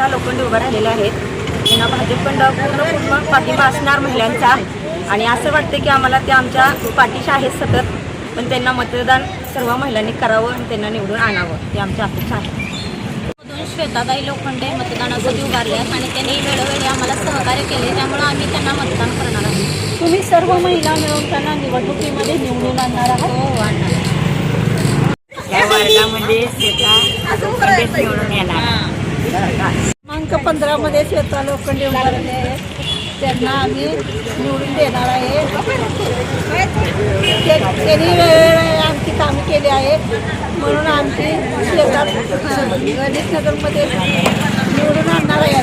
लोखंडी उभं राहिलेले आहेत. त्यांना भाजपकडं पूर्ण पाठिंबा असणार महिलांचा आणि असं वाटतं की आम्हाला ते आमच्या पाठीशी आहेत सतत, पण त्यांना मतदान सर्व महिलांनी करावं आणि त्यांना निवडून आणावं ही आमची अपेक्षा आहे. श्वेताताई लोखंडे मतदानासाठी उभारले आणि त्यांनी वेळोवेळी आम्हाला सहकार्य केले, त्यामुळे आम्ही त्यांना मतदान करणार आहोत. तुम्ही सर्व महिला मिळून त्यांना निवडणुकीमध्ये निवडून आणणार आहात? हो, आणणार. या वर्गामध्ये श्वेता लोखंडेच निवडून येणार. क्रमांक 15 मध्ये श्वेता लोखंडे उभारले आहेत, त्यांना आम्ही निवडून देणार आहे. त्यांनी वेळोवेळी आमची कामे केली आहेत, म्हणून आमची श्वेता गणेशनगरमध्ये निवडून आणणार आहे.